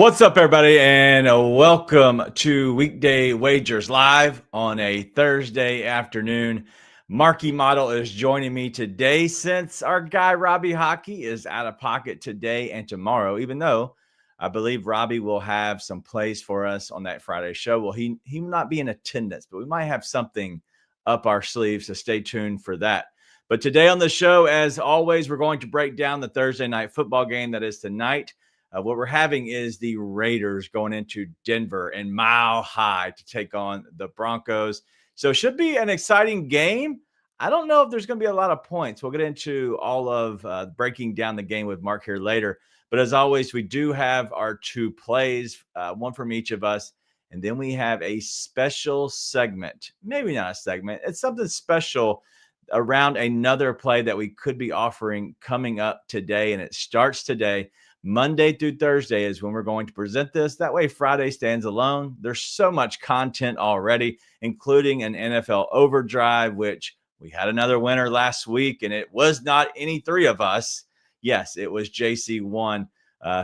What's up, everybody, and welcome to Weekday Wagers Live on a Thursday afternoon. Marky Model is joining me today since our guy Robbie Hockey is out of pocket today and tomorrow, even though I believe Robbie will have some plays for us on that Friday show. Well, he will not be in attendance, but we might have something up our sleeves, so stay tuned for that. But today on the show, as always, we're going to break down the Thursday night football game that is tonight. What we're having is the Raiders going into Denver and Mile High to take on the Broncos. So it should be an exciting game. I don't know if there's going to be a lot of points. We'll get into all of breaking down the game with Mark here later. But as always, we do have our two plays, one from each of us. And then we have a special segment, maybe not a segment. It's something special around another play that we could be offering coming up today. And it starts today. Monday through Thursday is when we're going to present this. That way Friday stands alone. There's so much content already, including an NFL overdrive, which we had another winner last week, and it was not any three of us. Yes, it was JC1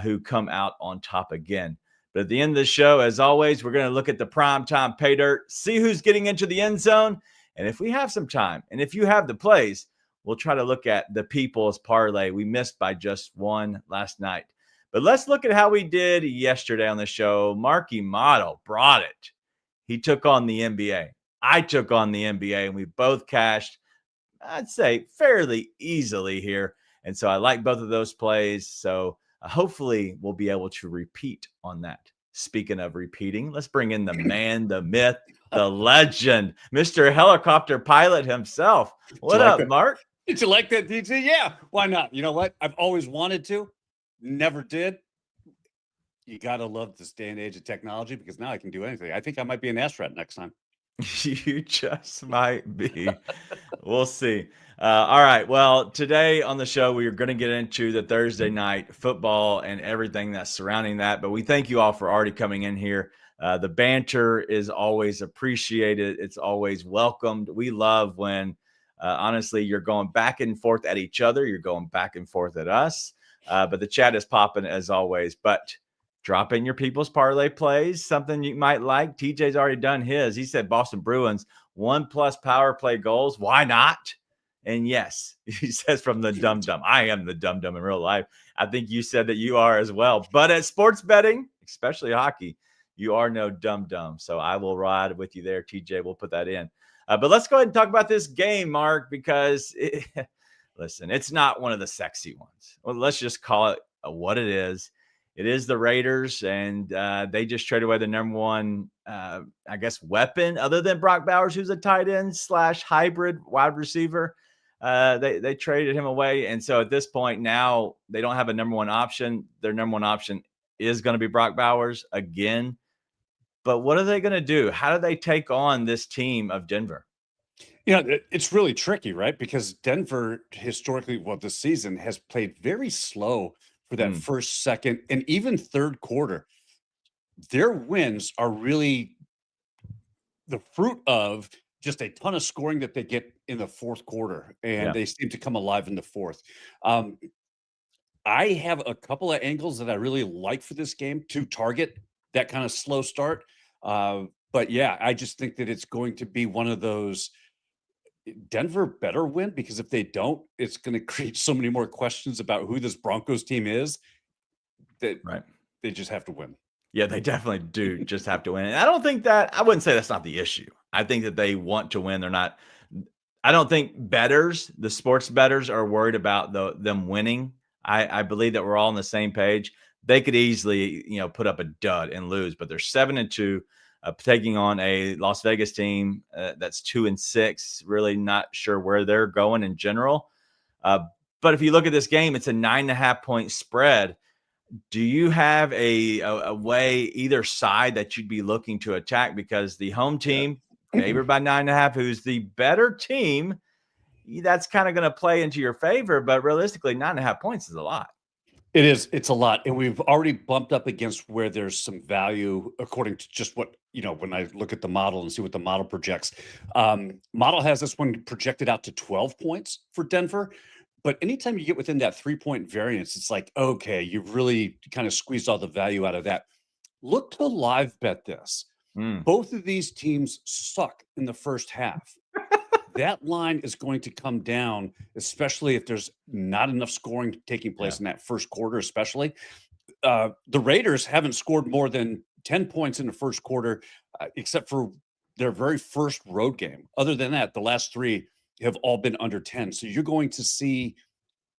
who come out on top again. But at the end of the show, as always, we're going to look at the primetime pay dirt, see who's getting into the end zone. And if we have some time, and if you have the plays, we'll try to look at the people's parlay. We missed by just one last night. But let's look at how we did yesterday on the show. Marky Model brought it. He took on the NBA. I took on the NBA, and we both cashed, I'd say, fairly easily here. And so I like both of those plays. So hopefully we'll be able to repeat on that. Speaking of repeating, let's bring in the man, the myth, the legend, Mr. Helicopter Pilot himself. What up, Mark? Did you like that, DJ? Yeah, why not? You know what? I've always wanted to, never did. You got to love this day and age of technology because now I can do anything. I think I might be an astronaut next time. You just might be. We'll see. All right. Well, today on the show, we are going to get into the Thursday night football and everything that's surrounding that. But we thank you all for already coming in here. The banter is always appreciated. It's always welcomed. We love when honestly, you're going back and forth at each other. You're going back and forth at us. But the chat is popping as always. But drop in your people's parlay plays, something you might like. TJ's already done his. He said Boston Bruins 1+ power play goals. Why not? And yes, he says from the dum-dum. I am the dum-dum in real life. I think you said that you are as well. But at sports betting, especially hockey, you are no dum-dum. So I will ride with you there, TJ. We'll put that in. But let's go ahead and talk about this game, Mark, because, listen, it's not one of the sexy ones. Well, let's just call it what it is. It is the Raiders, and they just traded away the number one, I guess, weapon other than Brock Bowers, who's a tight end / hybrid wide receiver. They traded him away, and so at this point now they don't have a number one option. Their number one option is going to be Brock Bowers again. But what are they going to do? How do they take on this team of Denver? You know, it's really tricky, right? Because Denver historically, well, this season has played very slow for that first, second, and even third quarter. Their wins are really the fruit of just a ton of scoring that they get in the fourth quarter, and they seem to come alive in the fourth. I have a couple of angles that I really like for this game to target that kind of slow start. But yeah, I just think that it's going to be one of those Denver better win, because if they don't, it's going to create so many more questions about who this Broncos team is that they just have to win. Yeah, they definitely do just have to win. And I wouldn't say that's not the issue. I think that they want to win. I don't think the sports bettors are worried about them winning. I believe that we're all on the same page. They could easily, put up a dud and lose, but they're 7-2, taking on a Las Vegas team that's 2-6. Really not sure where they're going in general. But if you look at this game, it's a 9.5-point spread. Do you have a way either side that you'd be looking to attack? Because the home team, favored by 9.5, who's the better team, that's kind of going to play into your favor. But realistically, 9.5 points is a lot. It is. It's a lot. And we've already bumped up against where there's some value according to just what, when I look at the model and see what the model projects. Model has this one projected out to 12 points for Denver. But anytime you get within that 3-point variance, it's like, okay, you've really kind of squeezed all the value out of that. Look to live bet this. Mm, Both of these teams suck in the first half. That line is going to come down, especially if there's not enough scoring taking yeah. place in that first quarter, especially. The Raiders haven't scored more than 10 points in the first quarter, except for their very first road game. Other than that, the last three have all been under 10. So you're going to see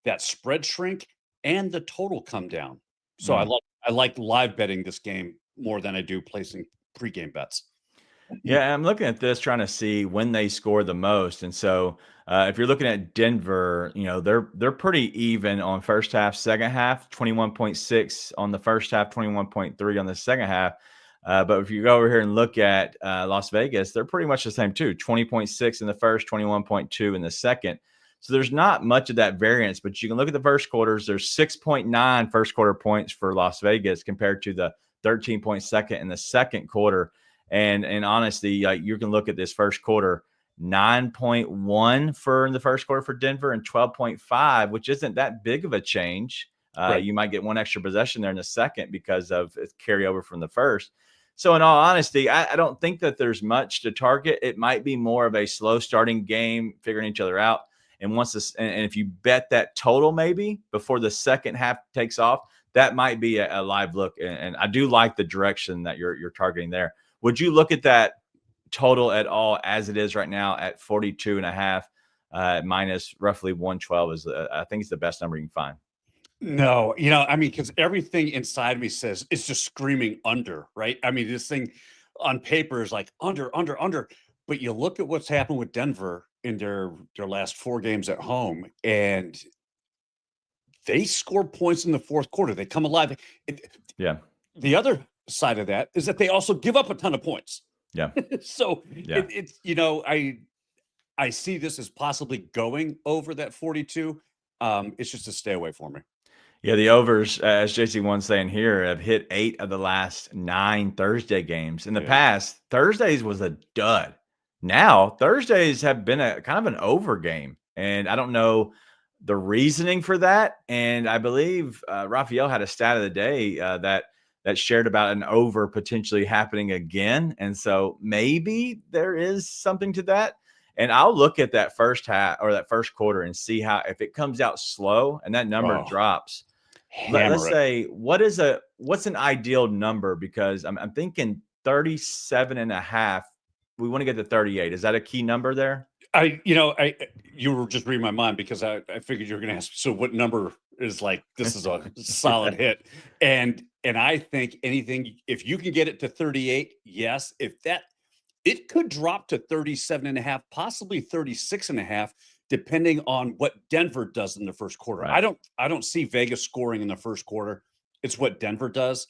that spread shrink and the total come down. So Mm. I like live betting this game more than I do placing pregame bets. Yeah, I'm looking at this trying to see when they score the most, and so if you're looking at Denver, they're pretty even on first half, second half, 21.6 on the first half, 21.3 on the second half. But if you go over here and look at Las Vegas, they're pretty much the same too, 20.6 in the first, 21.2 in the second. So there's not much of that variance, but you can look at the first quarters. There's 6.9 first quarter points for Las Vegas compared to the 13.2 in the second quarter. And honestly, you can look at this first quarter, 9.1 for in the first quarter for Denver and 12.5, which isn't that big of a change. Right. You might get one extra possession there in the second because of its carryover from the first. So in all honesty, I don't think that there's much to target. It might be more of a slow starting game, figuring each other out. And once this, and if you bet that total maybe before the second half takes off, that might be a live look. And I do like the direction that you're targeting there. Would you look at that total at all as it is right now at 42.5 minus roughly 112 is I think it's the best number you can find. No, I mean, because everything inside me says it's just screaming under, right? I mean, this thing on paper is like under, under, under. But you look at what's happened with Denver in their last four games at home, and they score points in the fourth quarter. They come alive. Yeah. The other side of that is that they also give up a ton of points. Yeah. So Yeah. it's I see this as possibly going over that 42. It's just a stay away for me. Yeah, the overs, as JC1 saying here, have hit 8 of the last 9 Thursday games. In the Yeah. past, Thursdays was a dud. Now, Thursdays have been a kind of an over game. And I don't know the reasoning for that. And I believe Raphael had a stat of the day that shared about an over potentially happening again. And so maybe there is something to that. And I'll look at that first half or that first quarter and see how if it comes out slow and that number Oh, drops. Let's hammer it. say what's an ideal number, because I'm thinking 37.5. We want to get to 38. Is that a key number there? You were just reading my mind because I figured you were going to ask. So what number is like, this is a solid hit. And I think anything, if you can get it to 38, yes, it could drop to 37.5, possibly 36.5, depending on what Denver does in the first quarter. Right. I don't see Vegas scoring in the first quarter. It's what Denver does.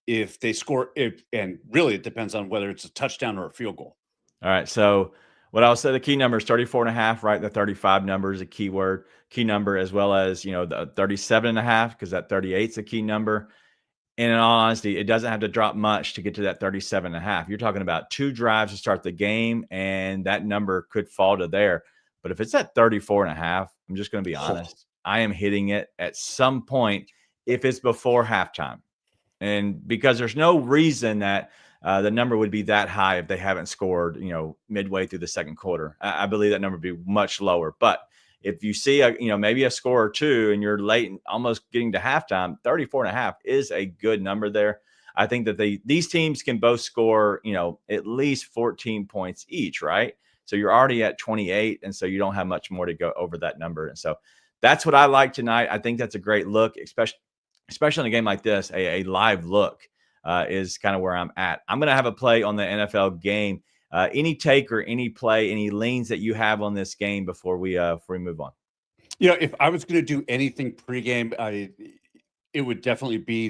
If they score and really it depends on whether it's a touchdown or a field goal. All right. So what I'll say the key number is 34.5, right? The 35 number is a key number, as well as, the 37.5, because that 38 is a key number. And in all honesty, it doesn't have to drop much to get to that 37.5. You're talking about 2 drives to start the game, and that number could fall to there. But if it's at 34.5, I'm just going to be honest. I am hitting it at some point if it's before halftime. And because there's no reason that the number would be that high if they haven't scored, midway through the second quarter. I believe that number would be much lower. But if you see maybe a score or two and you're late and almost getting to halftime, 34.5 is a good number there. I think that these teams can both score, at least 14 points each, right? So you're already at 28, and so you don't have much more to go over that number. And so that's what I like tonight. I think that's a great look, especially in a game like this. A live look is kind of where I'm at. I'm going to have a play on the NFL game. Any take or any play, any leans that you have on this game before we move on? If I was going to do anything pregame, it would definitely be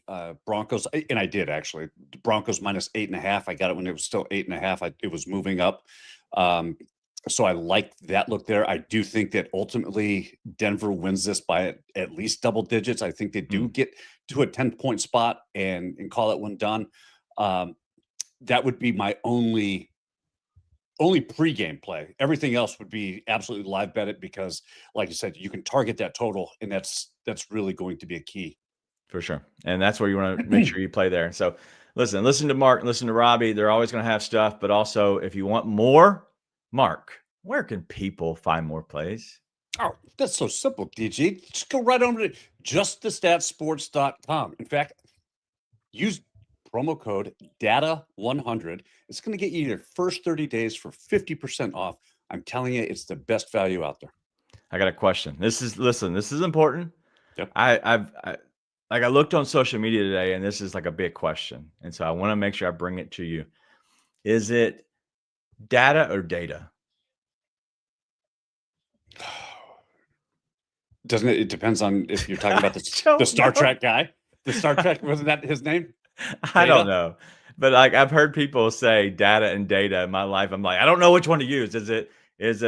the Broncos, and I did actually. The Broncos minus 8.5. I got it when it was still 8.5. It was moving up, so I like that look there. I do think that ultimately Denver wins this by at least double digits. I think they do get to a 10-point spot and call it one done. That would be my only only pregame play. Everything else would be absolutely live bet it because, like you said, you can target that total, and that's really going to be a key. For sure. And that's where you want to make sure you play there. So listen to Mark, listen to Robbie. They're always going to have stuff, but also if you want more, Mark, where can people find more plays? Oh, that's so simple, DG. Just go right over to justthestatsports.com. In fact, use promo code DATA100. It's going to get you your first 30 days for 50% off. I'm telling you, it's the best value out there. I got a question. This is important. Yep. I looked on social media today, and this is like a big question. And so I want to make sure I bring it to you. Is it data or data? Doesn't it? It depends on if you're talking about the Star Trek guy. The Star Trek, wasn't that his name? I don't know. But like I've heard people say data and data in my life. I'm like, I don't know which one to use. Is it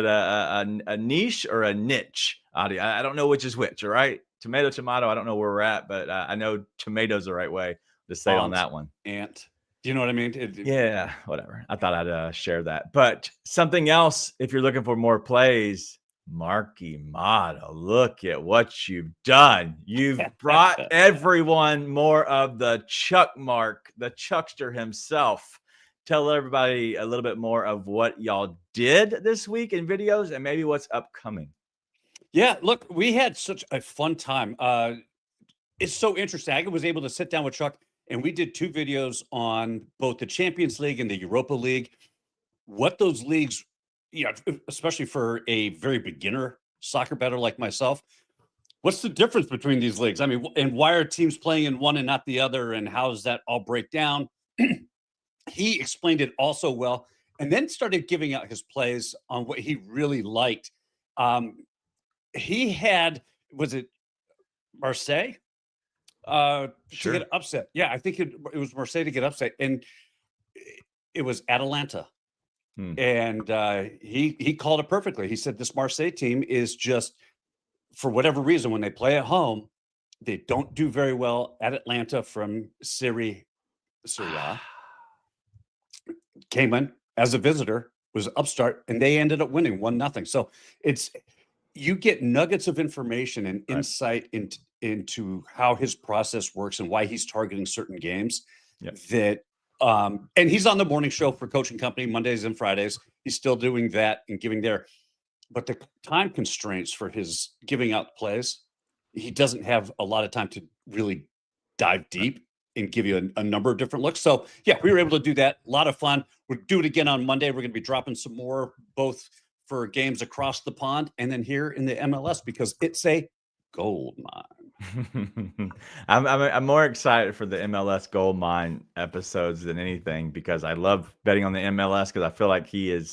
a niche or a niche? I don't know which is which. All right. Tomato. I don't know where we're at, but I know tomato's the right way to say on that one. Ant. Do you know what I mean? Yeah, whatever. I thought I'd share that. But something else, if you're looking for more plays, Marky Motto, look at what you've done. You've brought everyone more of the Chuck Mark, the Chuckster himself. Tell everybody a little bit more of what y'all did this week in videos and maybe what's upcoming. Yeah, look, we had such a fun time. It's so interesting. I was able to sit down with Chuck, and we did 2 videos on both the Champions League and the Europa League. What those leagues, especially for a very beginner soccer bettor like myself, what's the difference between these leagues? I mean, and why are teams playing in one and not the other? And how does that all break down? He explained it also well, and then started giving out his plays on what he really liked. He had, was it Marseille? To get upset. Yeah, I think it was Marseille to get upset. And it was Atalanta. And he called it perfectly. He said this Marseille team is just, for whatever reason, when they play at home, they don't do very well at Atlanta from Serie A. Came in as a visitor, was upstart, and they ended up winning 1-0. So you get nuggets of information and insight into how his process works and why he's targeting certain games. That and he's on the morning show for Coaching Company Mondays and Fridays. He's still doing that and giving but the time constraints for his giving out plays, he doesn't have a lot of time to really dive deep and give you a number of different looks. So yeah, we were able to do that. A lot of fun. We'll do it again on Monday. We're going to be dropping some more, both for games across the pond and then here in the MLS, because it's a gold mine. I'm more excited for the MLS gold mine episodes than anything, because I love betting on the MLS, because I feel like he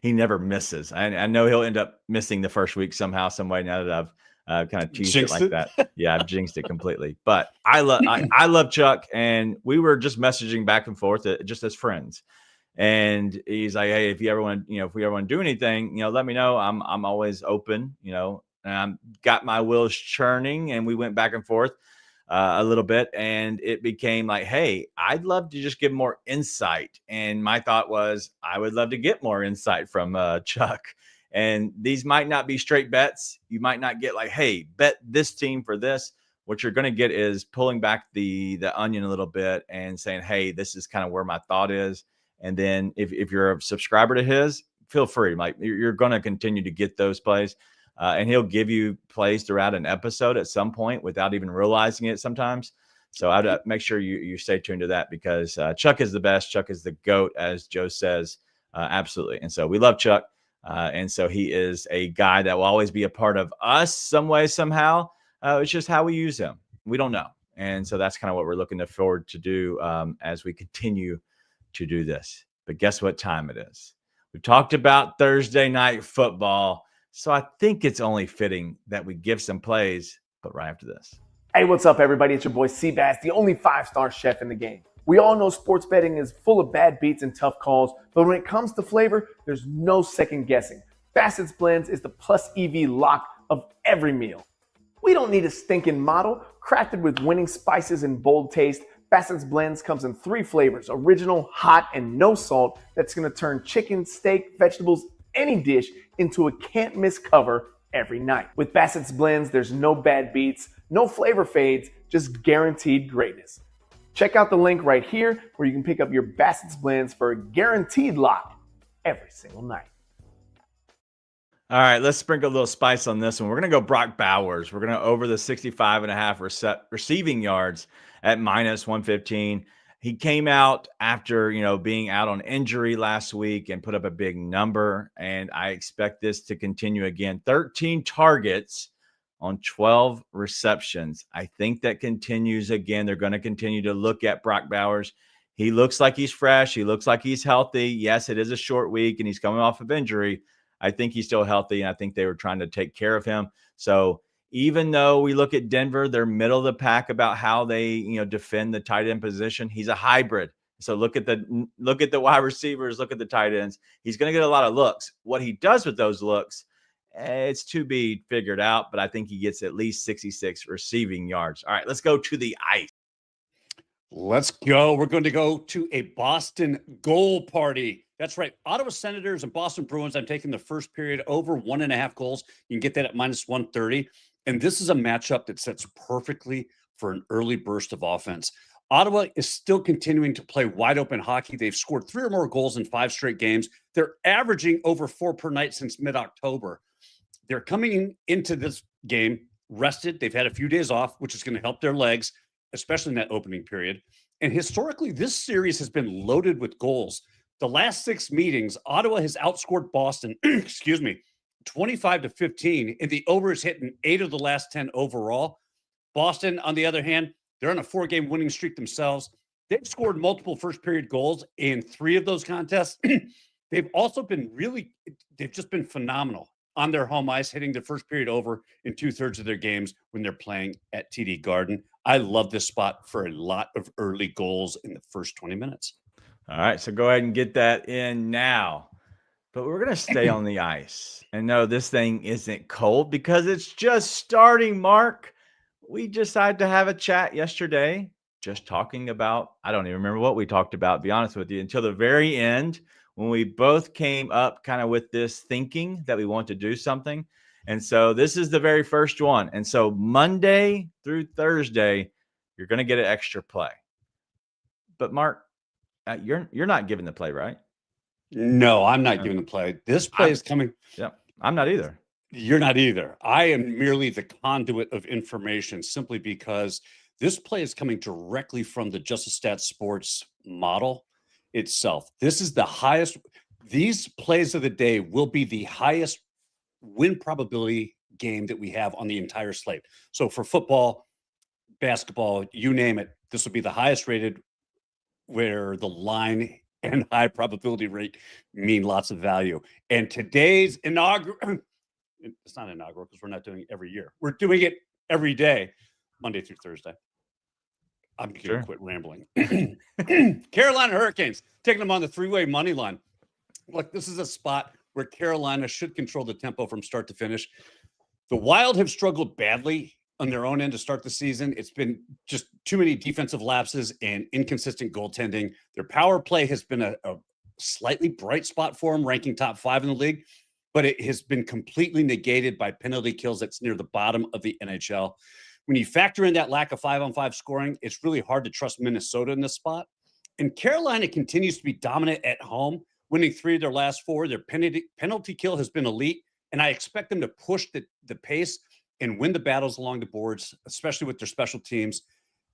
never misses. I know he'll end up missing the first week somehow, some way, now that I've kind of teased it like that. Yeah, I've jinxed it completely. But I love Chuck, and we were just messaging back and forth just as friends. And he's like, hey, if we ever want to do anything, let me know. I'm always open, and got my wheels churning, and we went back and forth a little bit, and it became like, hey, I'd love to just give more insight. And my thought was, I would love to get more insight from Chuck. And these might not be straight bets. You might not get like, hey, bet this team for this. What you're going to get is pulling back the onion a little bit and saying, hey, this is kind of where my thought is. And then if you're a subscriber to his, feel free. Like, you're going to continue to get those plays. And he'll give you plays throughout an episode at some point without even realizing it sometimes. So I'd make sure you stay tuned to that, because Chuck is the best. Chuck is the GOAT, as Joe says. Absolutely. And so we love Chuck. And so he is a guy that will always be a part of us some way, somehow. It's just how we use him. We don't know. And so that's kind of what we're looking forward to do as we continue to do this. But guess what time it is? We talked about Thursday night football. So I think it's only fitting that we give some plays, but right after this. Hey, what's up, everybody? It's your boy Seabass, the only 5-star chef in the game. We all know sports betting is full of bad beats and tough calls, but when it comes to flavor, there's no second guessing. Bassett's Blends is the plus EV lock of every meal. We don't need a stinking model. Crafted with winning spices and bold taste, Bassett's Blends comes in 3 flavors: original, hot, and no salt. That's going to turn chicken, steak, vegetables, any dish into a can't-miss cover every night. With Bassett's Blends, there's no bad beats, no flavor fades, just guaranteed greatness. Check out the link right here where you can pick up your Bassett's Blends for a guaranteed lock every single night. All right, let's sprinkle a little spice on this one. We're going to go Brock Bowers. We're going to over the 65.5 receiving yards at minus 115. He came out after, being out on injury last week and put up a big number, and I expect this to continue again. 13 targets on 12 receptions. I think that continues again. They're going to continue to look at Brock Bowers. He looks like he's fresh. He looks like he's healthy. Yes, it is a short week, and he's coming off of injury. I think he's still healthy, and I think they were trying to take care of him. So even though we look at Denver, they're middle of the pack about how they, defend the tight end position. He's a hybrid. So look at the wide receivers, look at the tight ends. He's going to get a lot of looks. What he does with those looks, it's to be figured out, but I think he gets at least 66 receiving yards. All right, let's go to the ice. Let's go. We're going to go to a Boston goal party. That's right. Ottawa Senators and Boston Bruins. I'm taking the first period over 1.5 goals. You can get that at minus 130. And this is a matchup that sets perfectly for an early burst of offense. Ottawa is still continuing to play wide open hockey. They've scored 3 or more goals in 5 straight games. They're averaging over 4 per night since mid-October. They're coming into this game rested. They've had a few days off, which is going to help their legs, especially in that opening period. And historically, this series has been loaded with goals. The last 6 meetings, Ottawa has outscored Boston, 25-15, and the over is hitting 8 of the last 10 overall. Boston, on the other hand, they're on a 4-game winning streak themselves. They've scored multiple first-period goals in 3 of those contests. They've just been phenomenal on their home ice, hitting their first period over in 2/3 of their games when they're playing at TD Garden. I love this spot for a lot of early goals in the first 20 minutes. All right, so go ahead and get that in now. But we're going to stay on the ice. And no, this thing isn't cold because it's just starting, Mark. We decided to have a chat yesterday, just talking about, I don't even remember what we talked about, to be honest with you, until the very end when we both came up kind of with this thinking that we want to do something. And so this is the very first one. And so Monday through Thursday, you're going to get an extra play. But Mark, you're not giving the play, right? No, I'm not giving the play. This play is coming. Yeah, I'm not either. You're not either. I am merely the conduit of information simply because this play is coming directly from the Justice Stats Sports model itself. This is the highest. These plays of the day will be the highest win probability game that we have on the entire slate. So for football, basketball, you name it, this will be the highest rated, where the line and high probability rate mean lots of value. And today's inaugural, it's not inaugural because we're not doing it every year. We're doing it every day, Monday through Thursday. I'm going to quit rambling. Carolina Hurricanes, taking them on the 3-way money line. Look, this is a spot where Carolina should control the tempo from start to finish. The Wild have struggled badly on their own end to start the season. It's been just too many defensive lapses and inconsistent goaltending. Their power play has been a slightly bright spot for them, ranking top 5 in the league, but it has been completely negated by penalty kills that's near the bottom of the NHL. When you factor in that lack of 5-on-5 scoring, it's really hard to trust Minnesota in this spot. And Carolina continues to be dominant at home, winning 3 of their last 4. Their penalty kill has been elite, and I expect them to push the pace and win the battles along the boards, especially with their special teams.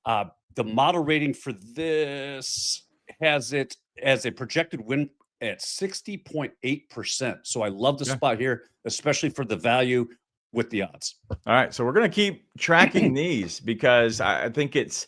The model rating for this has it as a projected win at 60.8%. So I love the spot here, especially for the value with the odds. All right. So we're going to keep tracking these because I think it's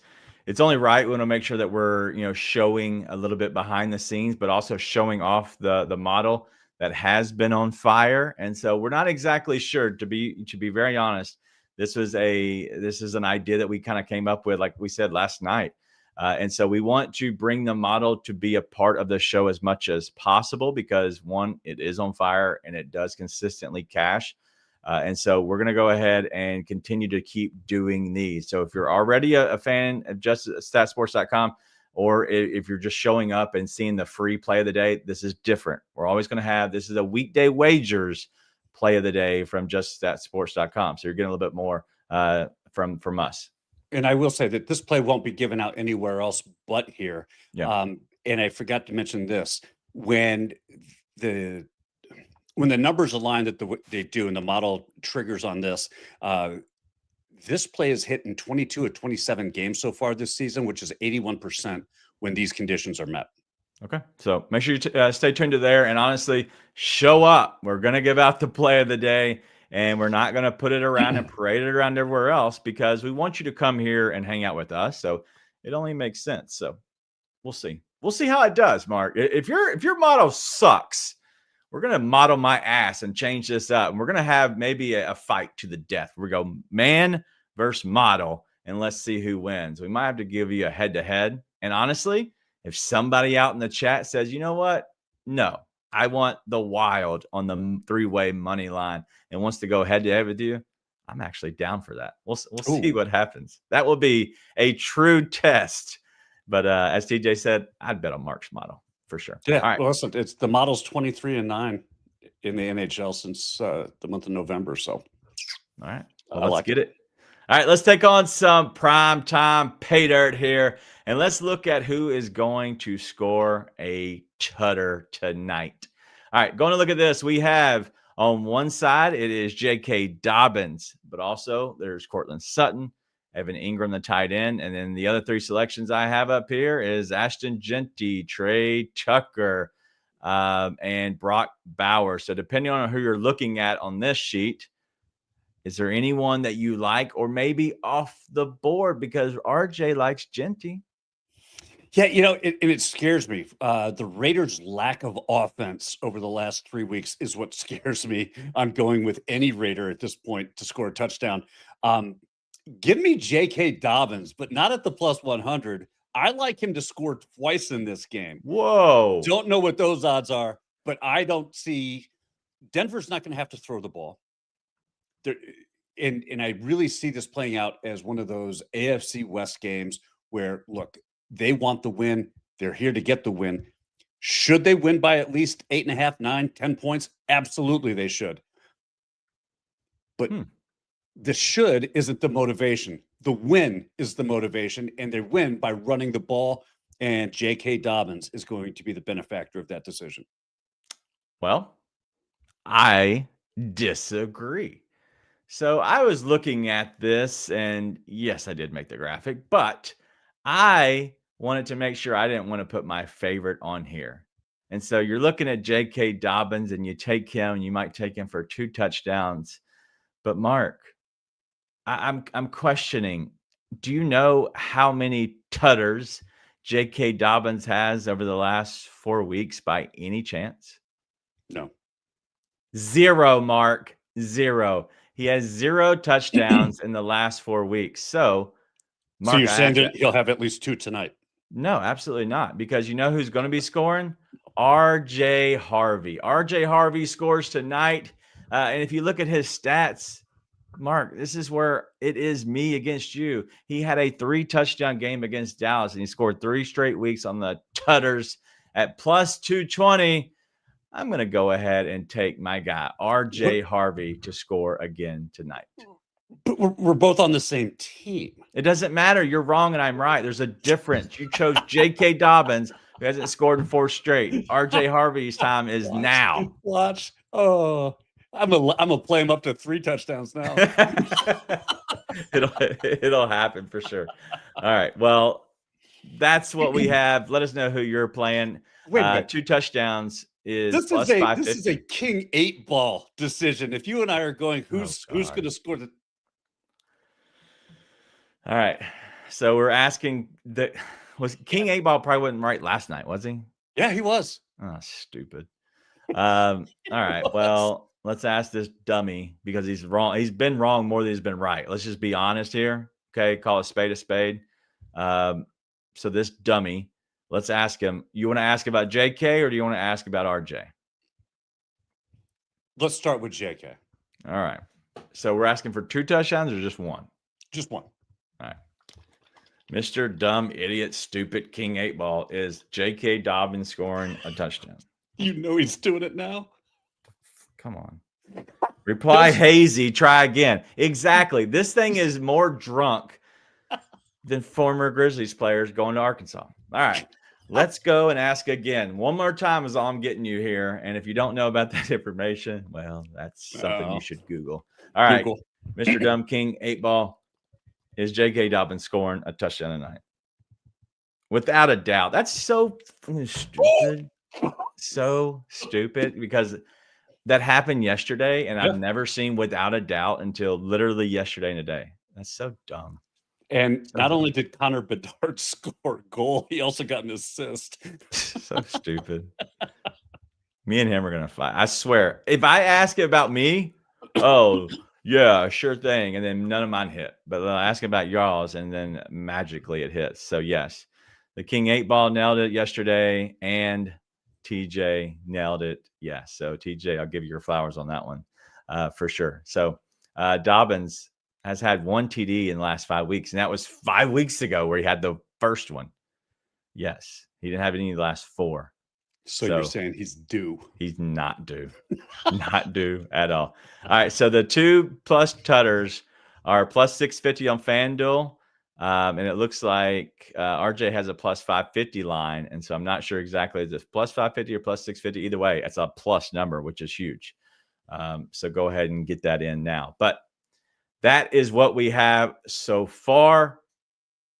only right. We want to make sure that we're, showing a little bit behind the scenes, but also showing off the model that has been on fire. And so we're not exactly sure, to be very honest. This is an idea that we kind of came up with, like we said last night. And so we want to bring the model to be a part of the show as much as possible because, one, it is on fire and it does consistently cash. And so we're going to go ahead and continue to keep doing these. So if you're already a fan of juststatsports.com, or if you're just showing up and seeing the free play of the day, this is different. We're always going to have, this is a weekday wagers play of the day from juststatsports.com. So you're getting a little bit more from us. And I will say that this play won't be given out anywhere else but here. Yeah. And I forgot to mention this. When the numbers align that they do and the model triggers on this, this play is hit in 22 of 27 games so far this season, which is 81% when these conditions are met. Okay. So make sure you stay tuned to there, and honestly, show up. We're going to give out the play of the day, and we're not going to put it around and parade it around everywhere else, because we want you to come here and hang out with us. So it only makes sense. So we'll see. We'll see how it does, Mark. If your model sucks, we're going to model my ass and change this up. And we're going to have maybe a fight to the death. We go man versus model, and let's see who wins. We might have to give you a head-to-head. And honestly, if somebody out in the chat says, you know what? No, I want the Wild on the three-way money line and wants to go head-to-head with you, I'm actually down for that. We'll see what happens. That will be a true test. But as TJ said, I'd bet on Mark's model for sure. Yeah. All right. Well, listen, it's the model's 23-9 in the NHL since the month of November. So, all right. I Well, let's like get it. All right, let's take on some prime time pay dirt here, and let's look at who is going to score a tutter tonight. All right, going to look at this. We have on one side, it is J.K. Dobbins, but also there's Cortland Sutton, Evan Ingram, the tight end, and then the other three selections I have up here is Ashton Genty, Trey Tucker, and Brock Bauer. So depending on who you're looking at on this sheet, is there anyone that you like, or maybe off the board, because RJ likes Genty? Yeah, it scares me. The Raiders' lack of offense over the last 3 weeks is what scares me. I'm going with any Raider at this point to score a touchdown. Give me J.K. Dobbins, but not at the plus 100. I like him to score twice in this game. Whoa. Don't know what those odds are, but I don't see Denver's not going to have to throw the ball. And I really see this playing out as one of those AFC West games where, look, they want the win. They're here to get the win. Should they win by at least 8.5, 9, 10 points? Absolutely, they should. But the should isn't the motivation. The win is the motivation, and they win by running the ball, and J.K. Dobbins is going to be the benefactor of that decision. Well, I disagree. So I was looking at this, and yes, I did make the graphic, but I wanted to make sure I didn't want to put my favorite on here. And so you're looking at J.K. Dobbins, and you take him, and you might take him for 2 touchdowns. But Mark, I'm questioning, do you know how many tutters J.K. Dobbins has over the last 4 weeks by any chance? No. 0, Mark. 0. He has 0 touchdowns in the last 4 weeks. So, Mark, so you're saying that he'll have at least 2 tonight? No, absolutely not. Because you know who's going to be scoring? RJ Harvey. RJ Harvey scores tonight. And if you look at his stats, Mark, this is where it is me against you. He had a 3 touchdown game against Dallas, and he scored 3 straight weeks on the tutters at plus 220. I'm going to go ahead and take my guy, RJ Harvey, to score again tonight. But we're both on the same team. It doesn't matter. You're wrong and I'm right. There's a difference. You chose J.K. Dobbins, who hasn't scored in 4 straight. RJ Harvey's time is now. Watch. Oh, I'm gonna play him up to 3 touchdowns now. It'll happen for sure. All right. Well, that's what we have. Let us know who you're playing. 2 touchdowns is this plus is 550. This is a king 8 ball decision. If you and I are going, who's going to score the? All right. So we're asking that was King 8 ball probably wasn't right last night, was he? Yeah, he was. Oh, stupid. All right. Well, let's ask this dummy because he's wrong. He's been wrong more than he's been right. Let's just be honest here. Okay. Call a spade a spade. So this dummy, let's ask him. You want to ask about JK or do you want to ask about RJ? Let's start with JK. All right. So we're asking for 2 touchdowns or just 1? Just 1. All right. Mr. Dumb Idiot Stupid King 8 Ball is J.K. Dobbins scoring a touchdown. You know he's doing it now. Come on. Reply hazy. Try again. Exactly. This thing is more drunk than former Grizzlies players going to Arkansas. All right. Let's go and ask again. One more time is all I'm getting you here. And if you don't know about that information, well, that's something you should Google. All right. Google. Mr. Dumb King 8 Ball, is J.K. Dobbins scoring a touchdown tonight? Without a doubt. That's so stupid. So stupid because that happened yesterday, and I've never seen without a doubt until literally yesterday and today. That's so dumb. And not only did Connor Bedard score a goal, he also got an assist. So stupid. Me and him are going to fight. I swear. If I ask about me, oh, yeah, sure thing. And then none of mine hit. But I'll ask about y'all's, and then magically it hits. So, yes, the King 8 Ball nailed it yesterday, and TJ nailed it. Yeah. So, TJ, I'll give you your flowers on that one for sure. So, Dobbins has had 1 TD in the last 5 weeks, and that was 5 weeks ago where he had the first one. Yes. He didn't have any of the last 4. So you're saying he's due. He's not due. Not due at all. All right. So the 2+ tutters are plus 650 on FanDuel. And it looks like RJ has a plus 550 line. And so I'm not sure exactly if it's plus 550 or plus 650. Either way, it's a plus number, which is huge. So go ahead and get that in now. But that is what we have so far.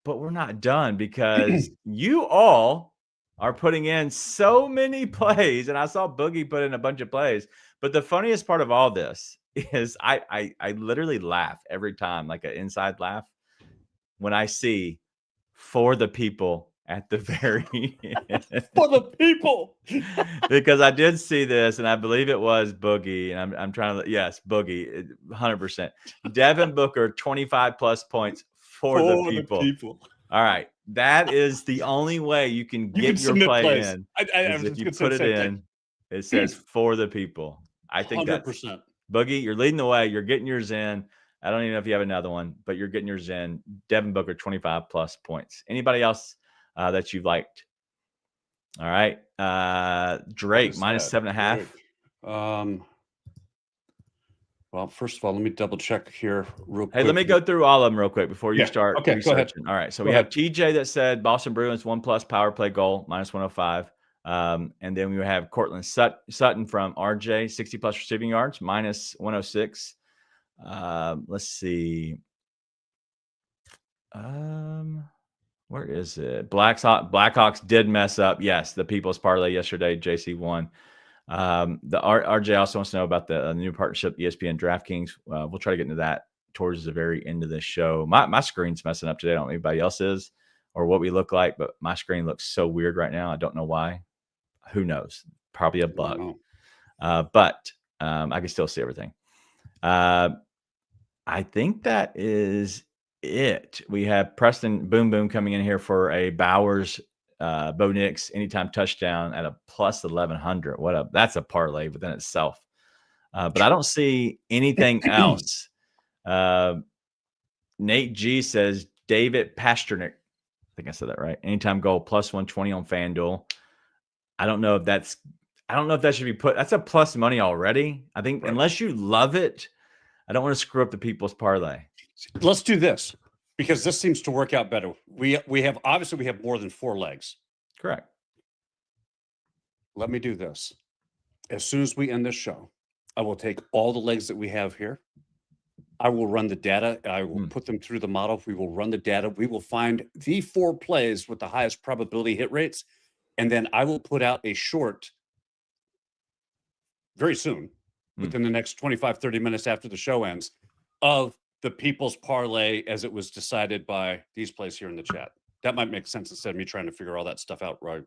But we're not done because you all are putting in so many plays, and I saw Boogie put in a bunch of plays. But the funniest part of all this is I literally laugh every time, like an inside laugh, when I see for the people at the very end. For the people. Because I did see this, and I believe it was Boogie, and I'm trying to, yes, Boogie, 100%. Devin Booker, 25+ points for the people. All right. That is the only way you can get your play in. If you put it in, it says for the people. I think 100%. That's Boogie. You're leading the way. You're getting yours in. I don't even know if you have another one, but you're getting yours in. Devin Booker, 25+ points. Anybody else that you've liked? All right. Drake, minus 7.5. Well, first of all, let me double check here real quick. Hey, let me go through all of them real quick before you start. Okay, go ahead. All right. So we have TJ that said Boston Bruins 1+ power play goal, minus 105. And then we have Cortland Sutton from RJ, 60+ receiving yards, minus 106. Let's see. Where is it? Blackhawks did mess up. Yes, the People's Parlay yesterday. JC won. The RJ also wants to know about the new partnership, ESPN DraftKings. We'll try to get into that towards the very end of this show. My screen's messing up today. I don't know if anybody else is or what we look like, but my screen looks so weird right now. I don't know why. Who knows? Probably a bug. But I can still see everything. I think that is it. We have Preston Boom Boom coming in here for a Bowers Bo Nix anytime touchdown at a plus 1100. That's a parlay within itself. But I don't see anything else. Nate G says David Pasternak. I think I said that right. Anytime goal plus 120 on FanDuel. I don't know if that should be put. That's a plus money already. I think unless you love it, I don't want to screw up the People's Parlay. Let's do this because this seems to work out better. We have more than 4 legs. Correct. Let me do this. As soon as we end this show, I will take all the legs that we have here. I will run the data. I will put them through the model. We will run the data. We will find the 4 plays with the highest probability hit rates. And then I will put out a short very soon, within the next 25, 30 minutes after the show ends, of the People's Parlay as it was decided by these plays here in the chat. That might make sense instead of me trying to figure all that stuff out right.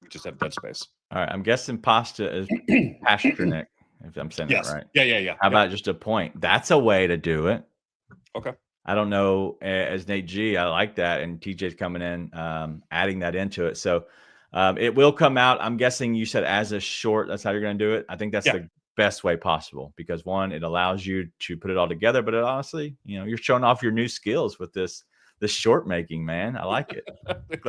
We just have dead space. All right. I'm guessing pasta is Pasternak, if I'm saying that right. Yeah. How about just a point? That's a way to do it. Okay. I don't know. As Nate G, I like that. And TJ's coming in, adding that into it. So it will come out. I'm guessing you said as a short. That's how you're going to do it. I think that's best way possible, because one, it allows you to put it all together, but it honestly, you're showing off your new skills with this short making, man. I like it.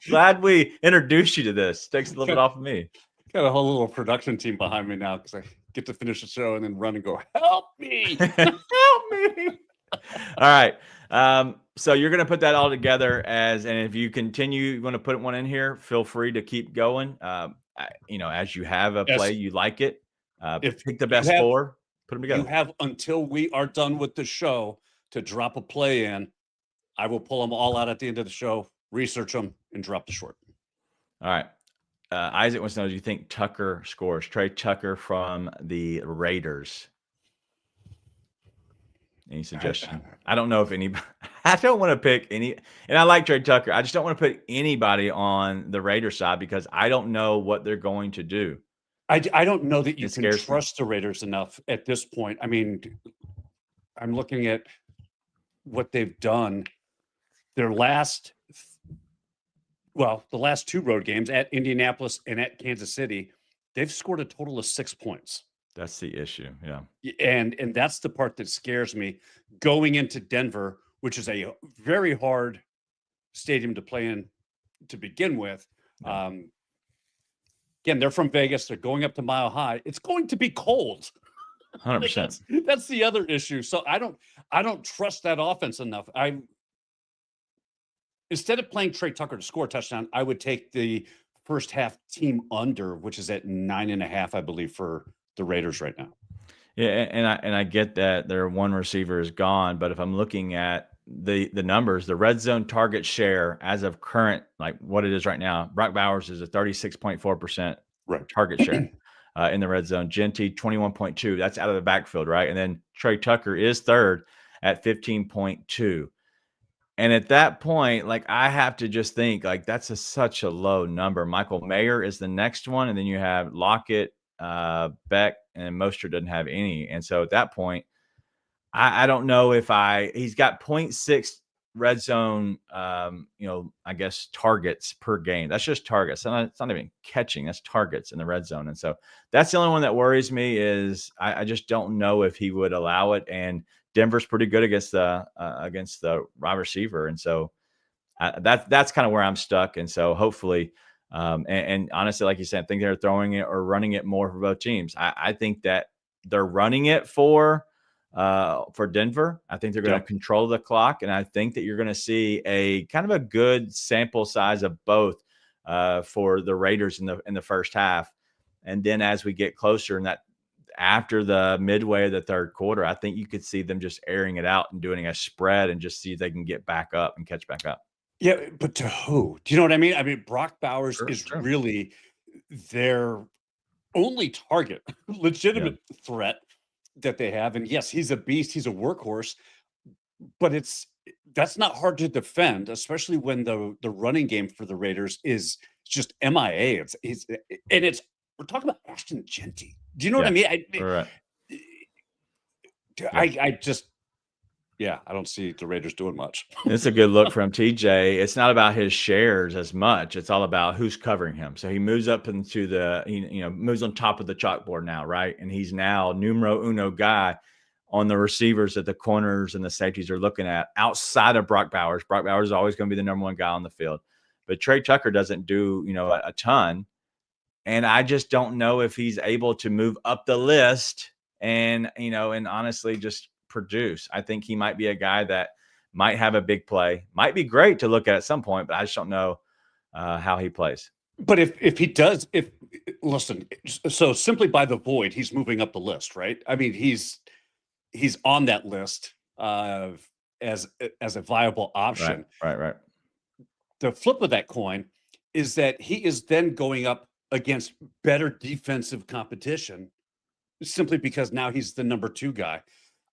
glad we introduced you to this. Takes a little bit off of me. Got a whole little production team behind me now because I get to finish the show and then run and go, help me. Help me. All right. So you're going to put that all together and if you continue, you want to put one in here, feel free to keep going. As you have a play, you like it. Pick the best 4, put them together. You have until we are done with the show to drop a play in. I will pull them all out at the end of the show, research them, and drop the short. All right. Isaac wants to know, do you think Tucker scores? Trey Tucker from the Raiders. Any suggestion? I don't know if anybody. I don't want to pick any, and I like Trey Tucker. I just don't want to put anybody on the Raiders side because I don't know what they're going to do. I don't know that you can trust the Raiders enough at this point. I mean, I'm looking at what they've done. The last 2 road games at Indianapolis and at Kansas City, they've scored a total of 6 points. That's the issue. Yeah. And that's the part that scares me going into Denver, which is a very hard stadium to play in to begin with. Yeah. Again, they're from Vegas. They're going up to Mile High. It's going to be cold. 100%. That's the other issue. So I don't trust that offense enough. Instead of playing Trey Tucker to score a touchdown, I would take the first half team under, which is at 9.5, I believe, for the Raiders right now. Yeah, and I get that their one receiver is gone, but if I'm looking at the numbers, the red zone target share as of current, like what it is right now, Brock Bowers is a 36.4% target share in the red zone. Genty 21.2. That's out of the backfield, right? And then Trey Tucker is third at 15.2. And at that point, like I have to just think like that's such a low number. Michael Mayer is the next one, and then you have Lockett, Beck, and Mostert doesn't have any. And so at that point, I don't know if he's got 0.6 red zone, I guess targets per game. That's just targets. It's not even catching. That's targets in the red zone. And so that's the only one that worries me is I just don't know if he would allow it. And Denver's pretty good against the wide receiver. And so that's kind of where I'm stuck. And so hopefully, and honestly, like you said, I think they're throwing it or running it more for both teams. I think that they're running it for Denver. I think they're going to control the clock. And I think that you're going to see a kind of a good sample size of both for the Raiders in the first half. And then as we get closer and that after the midway of the third quarter, I think you could see them just airing it out and doing a spread and just see if they can get back up and catch back up. Yeah, but to who? Do you know what I mean? I mean, Brock Bowers is really their only target, legitimate threat that they have. And yes, he's a beast. He's a workhorse, but that's not hard to defend, especially when the running game for the Raiders is just MIA. We're talking about Ashton Genty. Do you know what I mean? I don't see the Raiders doing much. It's a good look from TJ. It's not about his shares as much. It's all about who's covering him. So he moves up into moves on top of the chalkboard now, right? And he's now numero uno guy on the receivers that the corners and the safeties are looking at outside of Brock Bowers. Brock Bowers is always going to be the number one guy on the field. But Trey Tucker doesn't do, a ton. And I just don't know if he's able to move up the list and honestly just produce. I think he might be a guy that might have a big play, might be great to look at some point, but I just don't know how he plays. But if he does, so simply by the void, he's moving up the list, right? I mean, he's on that list as a viable option. Right. The flip of that coin is that he is then going up against better defensive competition simply because now he's the number 2 guy.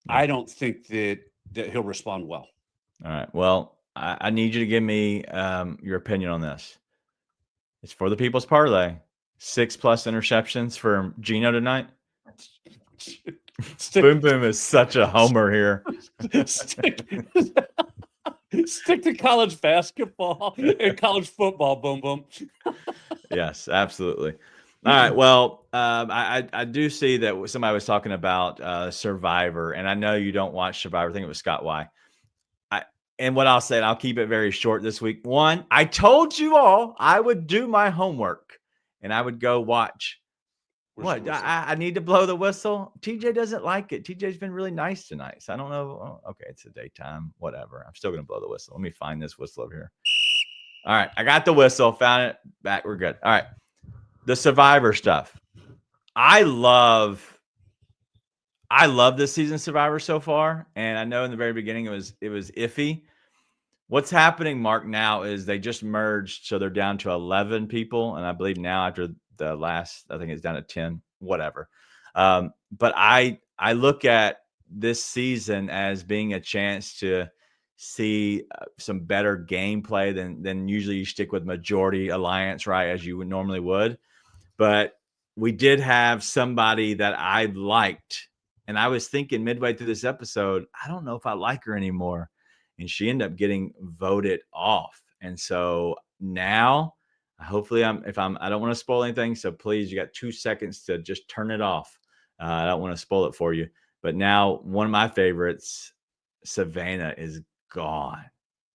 I don't think that he'll respond well. All right. Well, I need you to give me your opinion on this. It's for the People's Parlay. 6+ interceptions for Geno tonight. Boom Boom is such a homer here. Stick to college basketball and college football, Boom Boom. Yes, absolutely. All right. Well, I do see that somebody was talking about Survivor, and I know you don't watch Survivor. I think it was Scott Y. And what I'll say, and I'll keep it very short this week. One, I told you all I would do my homework, and I would go watch. What? I need to blow the whistle. TJ doesn't like it. TJ's been really nice tonight, so I don't know. Oh, okay, it's a daytime. Whatever. I'm still gonna blow the whistle. Let me find this whistle over here. All right, I got the whistle. Found it. Back. We're good. All right. The Survivor stuff. I love this season Survivor so far, and I know in the very beginning it was iffy. What's happening, Mark, now is they just merged, so they're down to 11 people, and I believe now after the last, I think it's down to 10, whatever. But I look at this season as being a chance to see some better gameplay than usually you stick with majority alliance, right, as you would normally would. But we did have somebody that I liked, and I was thinking midway through this episode, I don't know if I like her anymore. And she ended up getting voted off. And so now, hopefully, I don't want to spoil anything. So please, you got 2 seconds to just turn it off. I don't want to spoil it for you. But now, one of my favorites, Savannah, is gone.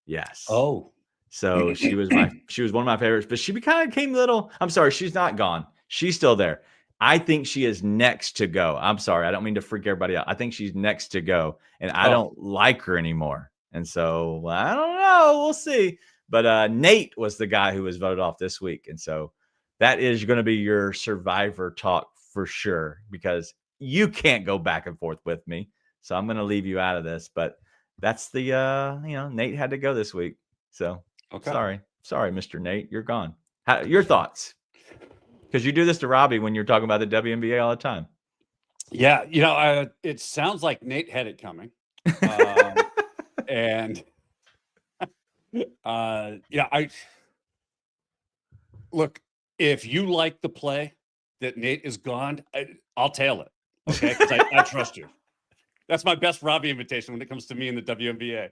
Yes. Oh, so she was one of my favorites, but she kind of came little. I'm sorry, she's not gone. She's still there. I think she is next to go. I'm sorry, I don't mean to freak everybody out. I think she's next to go, and I don't like her anymore. And so I don't know. We'll see. But Nate was the guy who was voted off this week, and so that is going to be your Survivor talk for sure, because you can't go back and forth with me. So I'm going to leave you out of this. But that's the Nate had to go this week. So. Okay. Sorry, Mr. Nate, you're gone. Your thoughts? Because you do this to Robbie when you're talking about the WNBA all the time. Yeah, it sounds like Nate had it coming, and I look. If you like the play that Nate is gone, I'll tail it. Okay, because I trust you. That's my best Robbie invitation when it comes to me in the WNBA.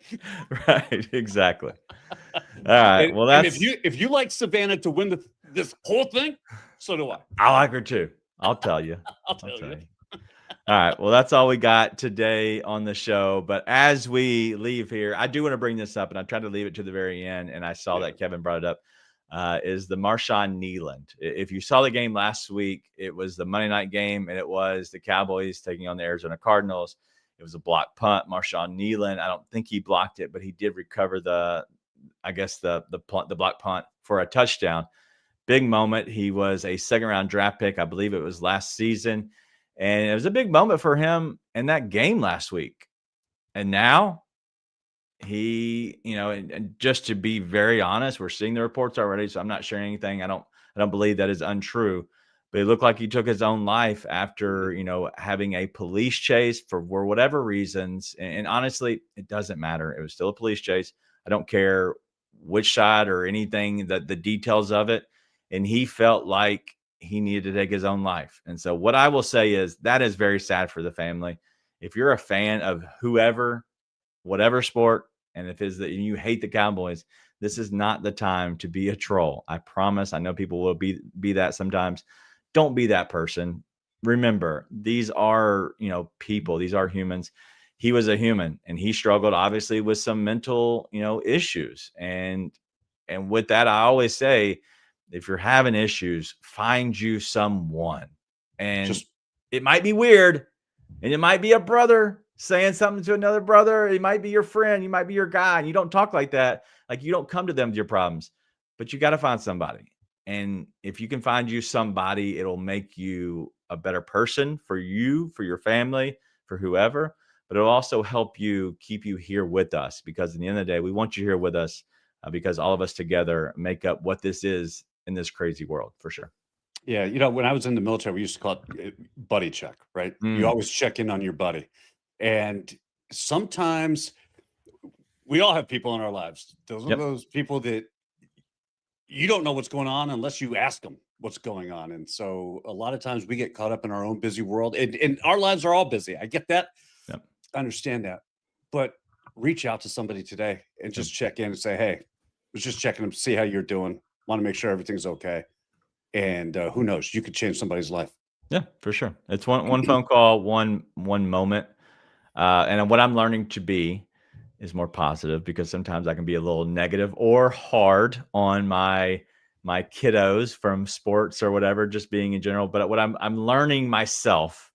Right, exactly. All right. Well, that's if you like Savannah to win this whole thing, so do I. I like her too. I'll tell you. I'll tell you. All right. Well, that's all we got today on the show. But as we leave here, I do want to bring this up, and I tried to leave it to the very end, and I saw that Kevin brought it up. Is the Marshawn Kneeland. If you saw the game last week, it was the Monday night game, and it was the Cowboys taking on the Arizona Cardinals. It was a block punt. Marshawn Kneeland, I don't think he blocked it, but he did recover the block punt for a touchdown. Big moment. He was a second-round draft pick. I believe it was last season. And it was a big moment for him in that game last week. And now he, and just to be very honest, we're seeing the reports already, so I'm not sharing anything. I don't believe that is untrue. But it looked like he took his own life after, having a police chase for whatever reasons. And honestly, it doesn't matter. It was still a police chase. I don't care which side or anything, the details of it. And he felt like he needed to take his own life. And so what I will say is that is very sad for the family. If you're a fan of whoever, whatever sport, and if you hate the Cowboys, this is not the time to be a troll. I promise. I know people will be that sometimes. Don't be that person. Remember, these are, people. These are humans. He was a human, and he struggled obviously with some mental, issues. And with that, I always say, if you're having issues, find you someone. And it might be weird, and it might be a brother saying something to another brother. It might be your friend. You might be your guy, and you don't talk like that. Like, you don't come to them with your problems, but you got to find somebody. And if you can find you somebody, it'll make you a better person for you, for your family, for whoever. But it'll also help you keep you here with us, because at the end of the day, we want you here with us because all of us together make up what this is in this crazy world, for sure. Yeah. When I was in the military, we used to call it buddy check, right? You always check in on your buddy. And sometimes we all have people in our lives. Those are those people that you don't know what's going on unless you ask them what's going on. And so a lot of times we get caught up in our own busy world, and our lives are all busy. I get that. Yep. I understand that. But reach out to somebody today and just check in and say, hey, I was just checking to see how you're doing. Want to make sure everything's okay. And who knows? You could change somebody's life. Yeah, for sure. It's one phone call, one moment. And what I'm learning to be is more positive, because sometimes I can be a little negative or hard on my kiddos from sports or whatever, just being in general. But what I'm learning myself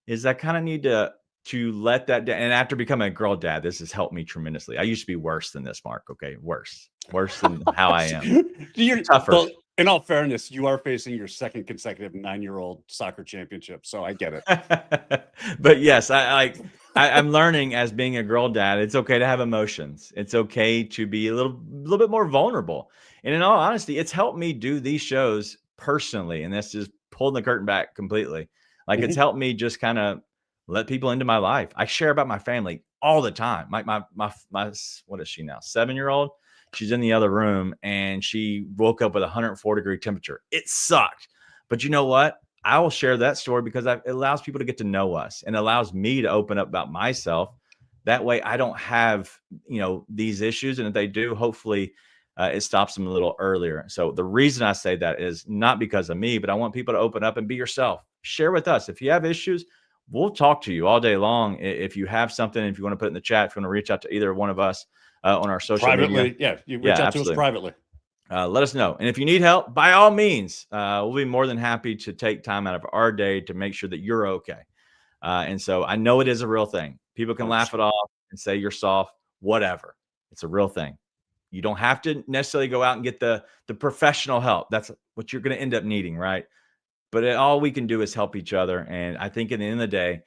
is I kind of need to let that down. And after becoming a girl dad, this has helped me tremendously. I used to be worse than this, Mark. Okay, worse than how I am. You're tougher. Well, in all fairness, you are facing your second consecutive 9-year-old soccer championship, so I get it. But yes, I'm learning as being a girl dad. It's okay to have emotions. It's okay to be a little bit more vulnerable. And in all honesty, it's helped me do these shows personally. And that's just pulling the curtain back completely. Like, it's helped me just kind of let people into my life. I share about my family all the time. My what is she now? 7-year-old. She's in the other room, and she woke up with 104-degree temperature. It sucked. But you know what? I will share that story because it allows people to get to know us, and allows me to open up about myself. That way I don't have, these issues. And if they do, hopefully it stops them a little earlier. So the reason I say that is not because of me, but I want people to open up and be yourself. Share with us. If you have issues, we'll talk to you all day long. If you have something, if you want to put it in the chat, if you want to reach out to either one of us on our social privately, media. you reach out to us privately. Let us know. And if you need help, by all means, we'll be more than happy to take time out of our day to make sure that you're okay. And so I know it is a real thing. People can laugh it off and say you're soft, whatever. It's a real thing. You don't have to necessarily go out and get the professional help. That's what you're going to end up needing, right? But all we can do is help each other. And I think at the end of the day,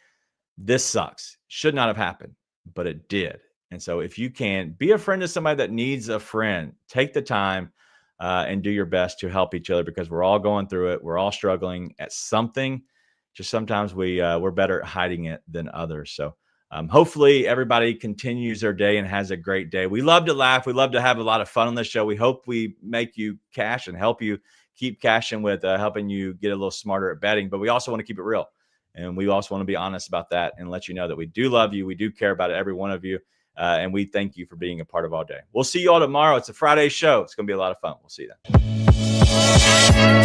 this sucks. Should not have happened, but it did. And so if you can be a friend to somebody that needs a friend, take the time and do your best to help each other, because we're all going through it. We're all struggling at something. Just sometimes we're better at hiding it than others. So hopefully everybody continues their day and has a great day. We love to laugh. We love to have a lot of fun on this show. We hope we make you cash and help you keep cashing with helping you get a little smarter at betting. But we also want to keep it real. And we also want to be honest about that and let you know that we do love you. We do care about every one of you. And we thank you for being a part of our day. We'll see you all tomorrow. It's a Friday show. It's going to be a lot of fun. We'll see you then.